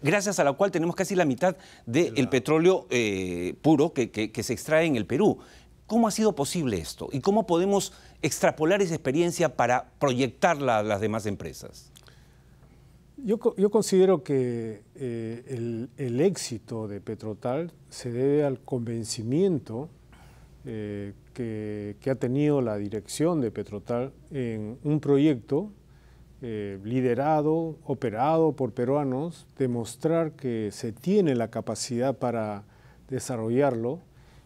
gracias a la cual tenemos casi la mitad del petróleo puro que se extrae en el Perú. ¿Cómo ha sido posible esto? ¿Y cómo podemos extrapolar esa experiencia para proyectarla a las demás empresas? Yo considero que el éxito de Petrotal se debe al convencimiento que ha tenido la dirección de Petrotal en un proyecto liderado, operado por peruanos, demostrar que se tiene la capacidad para desarrollarlo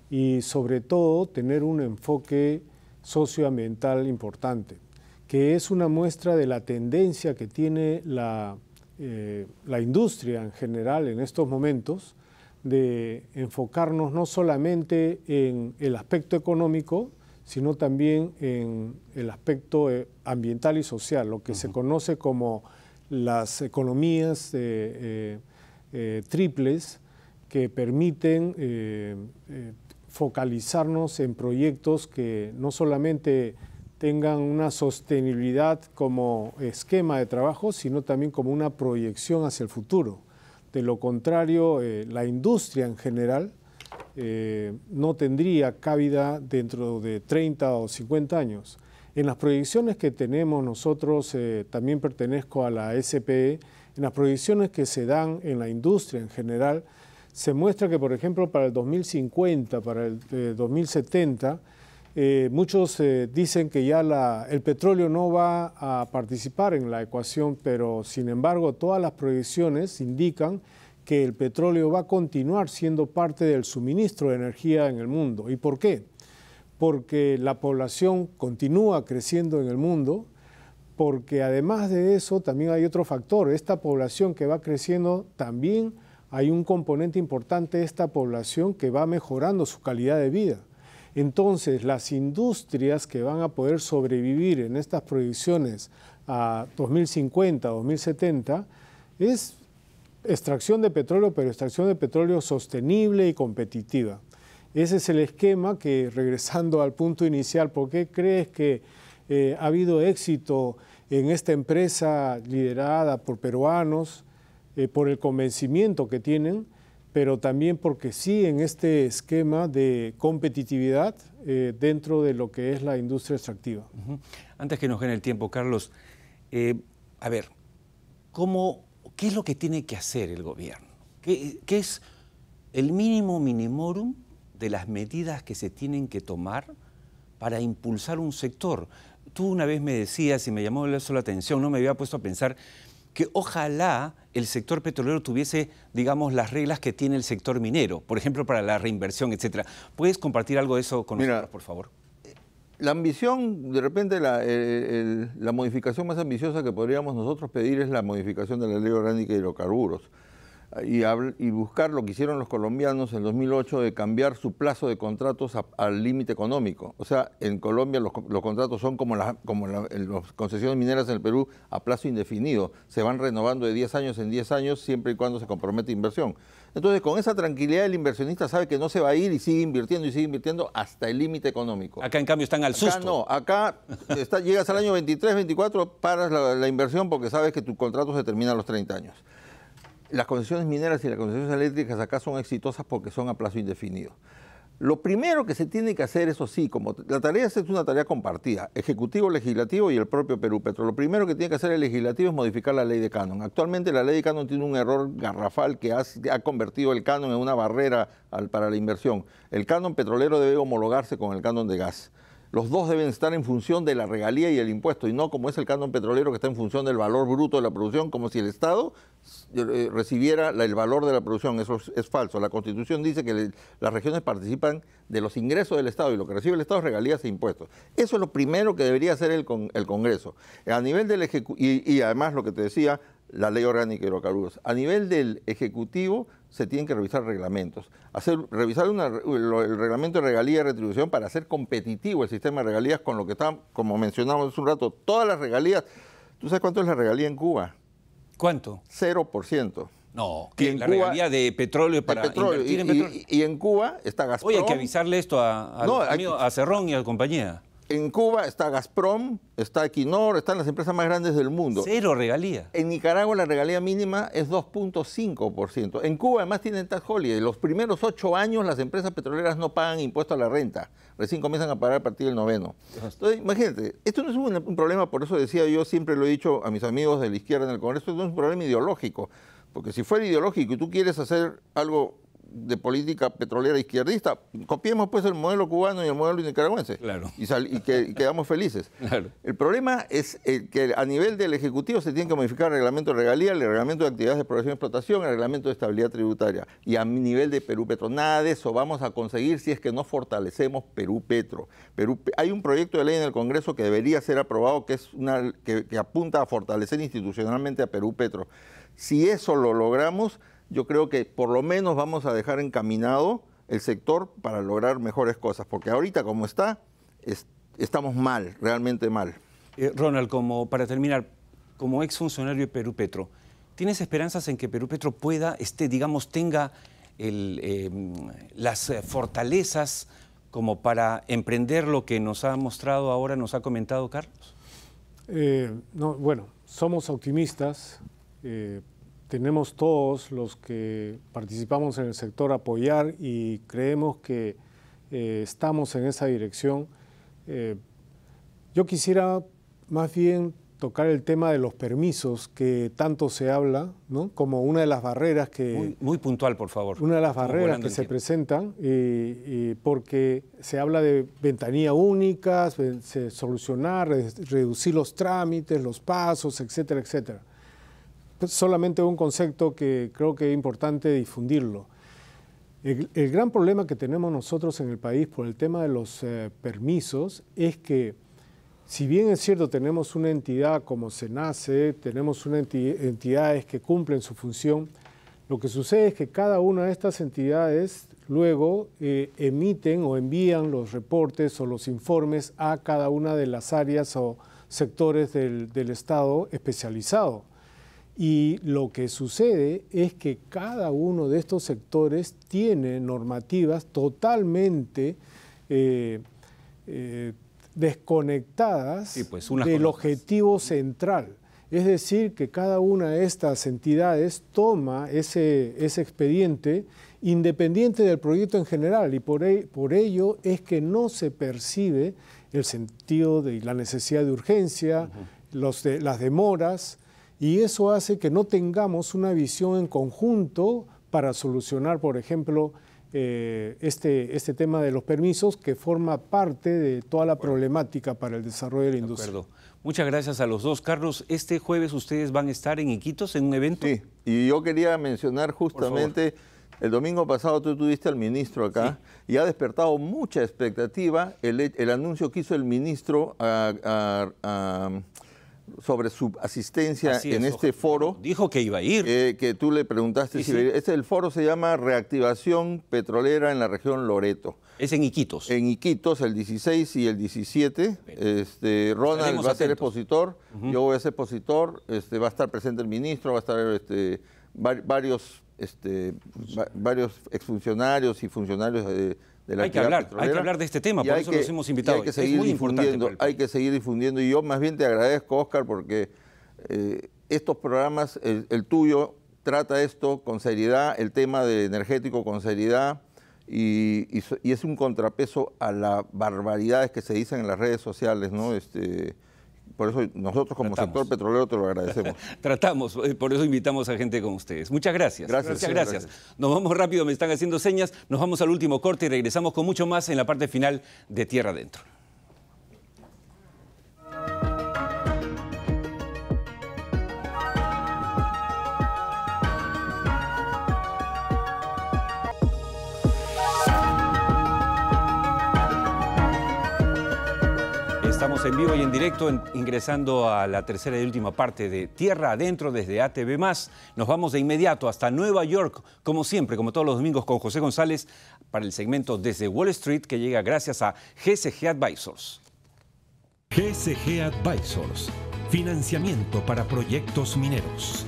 y sobre todo tener un enfoque socioambiental importante, que es una muestra de la tendencia que tiene la industria en general en estos momentos de enfocarnos no solamente en el aspecto económico, sino también en el aspecto ambiental y social, lo que se conoce como las economías triples que permiten focalizarnos en proyectos que no solamente tengan una sostenibilidad como esquema de trabajo, sino también como una proyección hacia el futuro. De lo contrario, la industria en general no tendría cabida dentro de 30 o 50 años. En las proyecciones que tenemos nosotros, también pertenezco a la SPE, en las proyecciones que se dan en la industria en general, se muestra que, por ejemplo, para el 2050, para el 2070, muchos dicen que ya el petróleo no va a participar en la ecuación, pero sin embargo todas las proyecciones indican que el petróleo va a continuar siendo parte del suministro de energía en el mundo. ¿Y por qué? porque la población continúa creciendo en el mundo, porque además de eso también hay otro factor. Esta población que va creciendo, también hay un componente importante de esta población que va mejorando su calidad de vida. Entonces, las industrias que van a poder sobrevivir en estas proyecciones a 2050, 2070, es extracción de petróleo, pero extracción de petróleo sostenible y competitiva. Ese es el esquema que, regresando al punto inicial, ¿por qué crees que ha habido éxito en esta empresa liderada por peruanos, por el convencimiento que tienen, pero también porque sí en este esquema de competitividad dentro de lo que es la industria extractiva? Antes que nos gane el tiempo, Carlos, a ver, ¿qué es lo que tiene que hacer el gobierno? ¿Qué es el mínimo minimorum de las medidas que se tienen que tomar para impulsar un sector? Tú una vez me decías, y me llamó eso la atención, no me había puesto a pensar, que ojalá el sector petrolero tuviese, digamos, las reglas que tiene el sector minero, por ejemplo, para la reinversión, etcétera. ¿Puedes compartir algo de eso con nosotros, por favor? La ambición, de repente, la modificación más ambiciosa que podríamos nosotros pedir es la modificación de la Ley Orgánica de Hidrocarburos y buscar lo que hicieron los colombianos en 2008 de cambiar su plazo de contratos al límite económico. O sea, en Colombia los contratos son como las concesiones mineras en el Perú a plazo indefinido. Se van renovando de 10 años en 10 años siempre y cuando se compromete inversión. Entonces, con esa tranquilidad el inversionista sabe que no se va a ir y sigue invirtiendo hasta el límite económico. Acá, en cambio, están al susto. Acá no, acá llegas al año 23, 24, paras la inversión porque sabes que tu contrato se termina a los 30 años. Las concesiones mineras y las concesiones eléctricas acá son exitosas porque son a plazo indefinido. Lo primero que se tiene que hacer, eso sí, como la tarea es una tarea compartida, Ejecutivo, Legislativo y el propio Perú Petro. Lo primero que tiene que hacer el Legislativo es modificar la ley de canon. Actualmente la ley de canon tiene un error garrafal que ha convertido el canon en una barrera para la inversión. El canon petrolero debe homologarse con el canon de gas. Los dos deben estar en función de la regalía y el impuesto, y no como es el canon petrolero que está en función del valor bruto de la producción, como si el Estado recibiera el valor de la producción. Eso es falso. La Constitución dice que las regiones participan de los ingresos del Estado y lo que recibe el Estado es regalías e impuestos. Eso es lo primero que debería hacer el Congreso. A nivel del y además lo que te decía, la Ley Orgánica de Hidrocarburos. A nivel del Ejecutivo se tienen que revisar reglamentos. Revisar el reglamento de regalía y retribución para hacer competitivo el sistema de regalías con lo que está, como mencionamos hace un rato, todas las regalías. ¿Tú sabes cuánto es la regalía en Cuba? ¿Cuánto? 0%. No, que la regalía de petróleo para invertir en petróleo. Y en Cuba está Gazprom. Oye, hay que avisarle esto a Cerrón y a compañía. En Cuba está Gazprom, está Equinor, están las empresas más grandes del mundo. Cero regalía. En Nicaragua la regalía mínima es 2.5%. En Cuba además tienen tax holiday. Los primeros 8 años las empresas petroleras no pagan impuesto a la renta. Recién comienzan a pagar a partir del 9º. Entonces, imagínate, esto no es un problema, por eso decía yo, siempre lo he dicho a mis amigos de la izquierda en el Congreso, esto no es un problema ideológico. Porque si fuera ideológico y tú quieres hacer algo de política petrolera izquierdista, copiemos pues el modelo cubano y el modelo nicaragüense. Claro. Y quedamos felices. Claro. El problema es que a nivel del Ejecutivo se tiene que modificar el reglamento de regalía, el reglamento de actividades de exploración y explotación, el reglamento de estabilidad tributaria. Y a nivel de Perú Petro, nada de eso vamos a conseguir si es que no fortalecemos Perú Petro. Hay un proyecto de ley en el Congreso que debería ser aprobado que apunta a fortalecer institucionalmente a Perú Petro. Si eso lo logramos, yo creo que por lo menos vamos a dejar encaminado el sector para lograr mejores cosas, porque ahorita como estamos mal, realmente mal. Ronald, para terminar, como exfuncionario de Perú Petro, ¿tienes esperanzas en que Perú Petro tenga las fortalezas como para emprender lo que nos ha mostrado ahora, nos ha comentado Carlos? Bueno, somos optimistas. Tenemos todos los que participamos en el sector apoyar y creemos que estamos en esa dirección. Yo quisiera más bien tocar el tema de los permisos que tanto se habla, ¿no? Como una de las barreras que... Muy puntual, por favor. Una de las barreras que se presentan, porque se habla de ventanilla única, solucionar, reducir los trámites, los pasos, etcétera, etcétera. Solamente un concepto que creo que es importante difundirlo. El gran problema que tenemos nosotros en el país por el tema de los permisos es que, si bien es cierto, tenemos una entidad como SENACE, tenemos entidades que cumplen su función, lo que sucede es que cada una de estas entidades luego emiten o envían los reportes o los informes a cada una de las áreas o sectores del Estado especializado. Y lo que sucede es que cada uno de estos sectores tiene normativas totalmente desconectadas sí, pues, del objetivo central. Es decir, que cada una de estas entidades toma ese expediente independiente del proyecto en general, y por ello es que no se percibe el sentido de la necesidad de urgencia, las demoras, y eso hace que no tengamos una visión en conjunto para solucionar, por ejemplo, este tema de los permisos, que forma parte de toda la problemática para el desarrollo de la industria. Muchas gracias a los dos. Carlos, este jueves ustedes van a estar en Iquitos en un evento. Sí, y yo quería mencionar justamente, el domingo pasado tú tuviste al ministro acá, sí, y ha despertado mucha expectativa el anuncio que hizo el ministro sobre su asistencia en este foro. Dijo que iba a ir. Que tú le preguntaste si iba a ir. El foro se llama Reactivación Petrolera en la región Loreto. Es en Iquitos. En Iquitos, el 16 y el 17. Ronald va a ser expositor, yo voy a ser expositor, va a estar presente el ministro, va a estar varios exfuncionarios y funcionarios de la actividad petrolera. Hay que hablar de este tema, por eso los hemos invitado. Hay que seguir difundiendo, y yo más bien te agradezco, Oscar, porque estos programas, el tuyo trata esto con seriedad, el tema de energético con seriedad, y es un contrapeso a las barbaridades que se dicen en las redes sociales, ¿no? Por eso nosotros como sector petrolero te lo agradecemos. Tratamos, por eso invitamos a gente como ustedes. Muchas gracias. Gracias. Nos vamos rápido, me están haciendo señas. Nos vamos al último corte y regresamos con mucho más en la parte final de Tierra Adentro. Estamos en vivo y en directo, ingresando a la tercera y última parte de Tierra Adentro desde ATV+. Nos vamos de inmediato hasta Nueva York, como siempre, como todos los domingos, con José González, para el segmento Desde Wall Street, que llega gracias a GSG Advisors. GSG Advisors, financiamiento para proyectos mineros.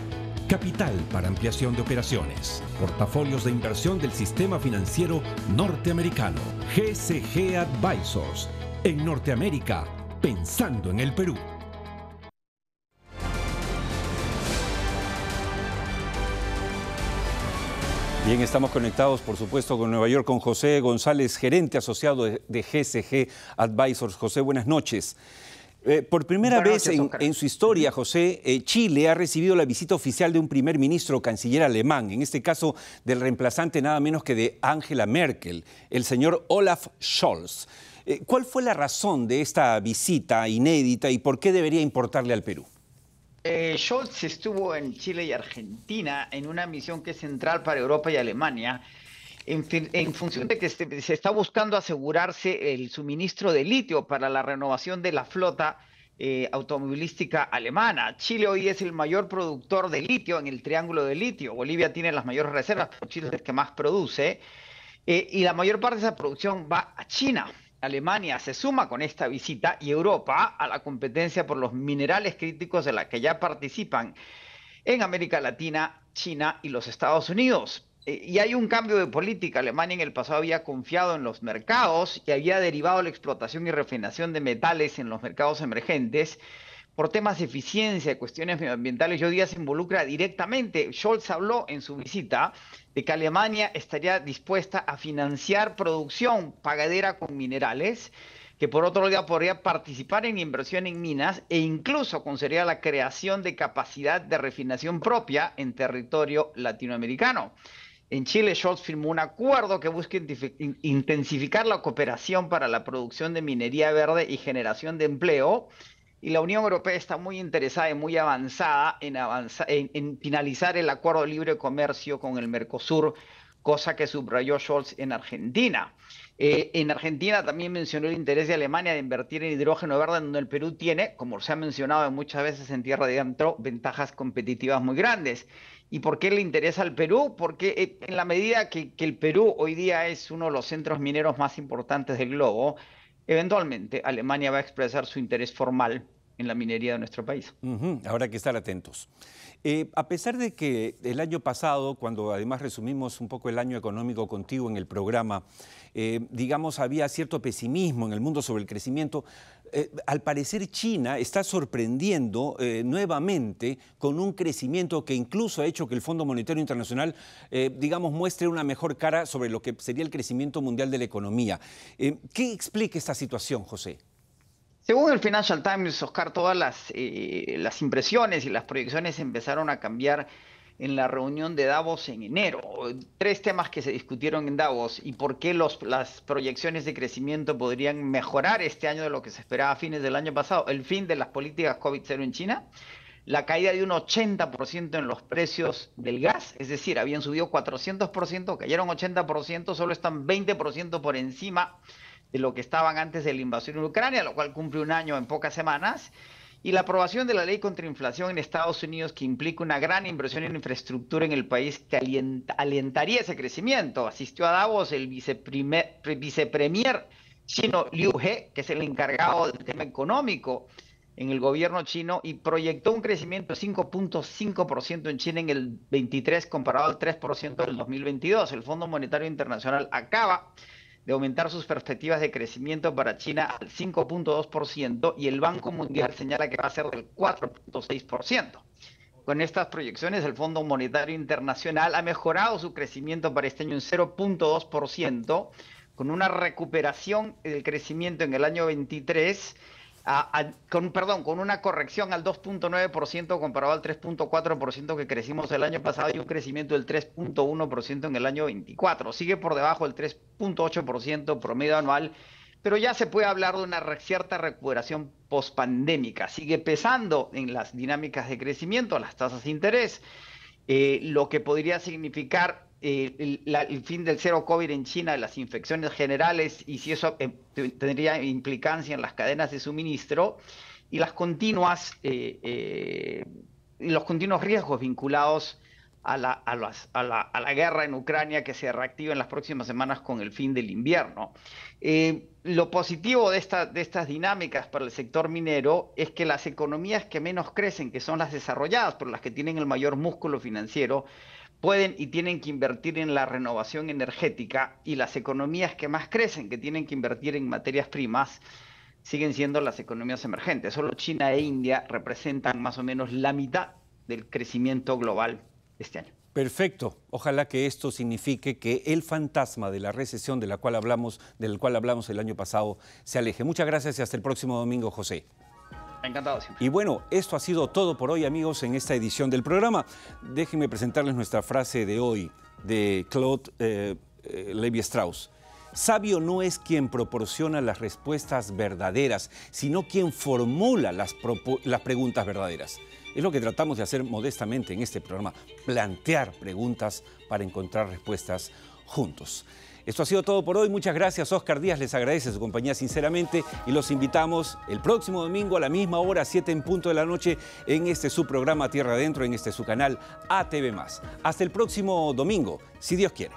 Capital para ampliación de operaciones. Portafolios de inversión del sistema financiero norteamericano. GSG Advisors. En Norteamérica, pensando en el Perú. Bien, estamos conectados, por supuesto, con Nueva York, con José González, gerente asociado de GSG Advisors. José, buenas noches. Por primera vez en su historia, José, Chile ha recibido la visita oficial de un primer ministro o canciller alemán, en este caso del reemplazante nada menos que de Angela Merkel, el señor Olaf Scholz. ¿Cuál fue la razón de esta visita inédita y por qué debería importarle al Perú? Scholz estuvo en Chile y Argentina en una misión que es central para Europa y Alemania, en función de que se está buscando asegurarse el suministro de litio para la renovación de la flota automovilística alemana. Chile hoy es el mayor productor de litio en el triángulo de litio. Bolivia tiene las mayores reservas, pero Chile es el que más produce. Y la mayor parte de esa producción va a China. Alemania se suma con esta visita y Europa a la competencia por los minerales críticos de la que ya participan en América Latina, China y los Estados Unidos. Y hay un cambio de política. Alemania en el pasado había confiado en los mercados y había derivado la explotación y refinación de metales en los mercados emergentes por temas de eficiencia, cuestiones medioambientales. Y hoy día se involucra directamente. Scholz habló en su visita de que Alemania estaría dispuesta a financiar producción pagadera con minerales, que por otro lado podría participar en inversión en minas e incluso consideraría la creación de capacidad de refinación propia en territorio latinoamericano. En Chile, Scholz firmó un acuerdo que busca intensificar la cooperación para la producción de minería verde y generación de empleo. Y la Unión Europea está muy interesada y muy avanzada en finalizar el acuerdo de libre comercio con el Mercosur cosa que subrayó Scholz en Argentina. En Argentina también mencionó el interés de Alemania de invertir en hidrógeno verde, donde el Perú tiene, como se ha mencionado muchas veces en tierra de adentro, ventajas competitivas muy grandes. ¿Y por qué le interesa al Perú? Porque en la medida que el Perú hoy día es uno de los centros mineros más importantes del globo, eventualmente Alemania va a expresar su interés formal en la minería de nuestro país. Habrá que estar atentos. A pesar de que el año pasado, cuando además resumimos un poco el año económico contigo en el programa, digamos, había cierto pesimismo en el mundo sobre el crecimiento, al parecer China está sorprendiendo nuevamente con un crecimiento que incluso ha hecho que el Fondo Monetario Internacional, digamos, muestre una mejor cara sobre lo que sería el crecimiento mundial de la economía. ¿Qué explica esta situación, José? Según el Financial Times, Oscar, todas las impresiones y las proyecciones empezaron a cambiar en la reunión de Davos en enero. 3 temas que se discutieron en Davos y por qué las proyecciones de crecimiento podrían mejorar este año de lo que se esperaba a fines del año pasado. El fin de las políticas COVID-0 en China, la caída de un 80% en los precios del gas, es decir, habían subido 400%, cayeron 80%, solo están 20% por encima de lo que estaban antes de la invasión en Ucrania, lo cual cumple un año en pocas semanas, y la aprobación de la ley contra inflación en Estados Unidos, que implica una gran inversión en infraestructura en el país que alentaría ese crecimiento. Asistió a Davos el vicepremier chino Liu He, que es el encargado del tema económico en el gobierno chino, y proyectó un crecimiento de 5.5% en China en el 23 comparado al 3% del 2022. El Fondo Monetario Internacional acaba de aumentar sus perspectivas de crecimiento para China al 5.2% y el Banco Mundial señala que va a ser del 4.6%. Con estas proyecciones, el Fondo Monetario Internacional ha mejorado su crecimiento para este año en 0.2%, con una recuperación del crecimiento en el año 23, con una corrección al 2.9% comparado al 3.4% que crecimos el año pasado y un crecimiento del 3.1% en el año 24. Sigue por debajo del 3.8% promedio anual, pero ya se puede hablar de una cierta recuperación pospandémica. Sigue pesando en las dinámicas de crecimiento las tasas de interés, lo que podría significar el fin del cero COVID en China, las infecciones generales, y si eso tendría implicancia en las cadenas de suministro y los continuos riesgos vinculados a la guerra en Ucrania, que se reactiva en las próximas semanas con el fin del invierno. Lo positivo de estas dinámicas para el sector minero es que las economías que menos crecen, que son las desarrolladas, pero las que tienen el mayor músculo financiero, pueden y tienen que invertir en la renovación energética, y las economías que más crecen, que tienen que invertir en materias primas, siguen siendo las economías emergentes. Solo China e India representan más o menos la mitad del crecimiento global este año. Perfecto. Ojalá que esto signifique que el fantasma de la recesión del cual hablamos el año pasado se aleje. Muchas gracias y hasta el próximo domingo, José. Encantado siempre. Y bueno, esto ha sido todo por hoy, amigos, en esta edición del programa. Déjenme presentarles nuestra frase de hoy, de Claude Lévi-Strauss. Sabio no es quien proporciona las respuestas verdaderas, sino quien formula las preguntas verdaderas. Es lo que tratamos de hacer modestamente en este programa, plantear preguntas para encontrar respuestas juntos. Esto ha sido todo por hoy. Muchas gracias. Oscar Díaz les agradece su compañía sinceramente y los invitamos el próximo domingo a la misma hora, 7 en punto de la noche, en este su programa Tierra Adentro, en este su canal ATV+. Hasta el próximo domingo, si Dios quiere.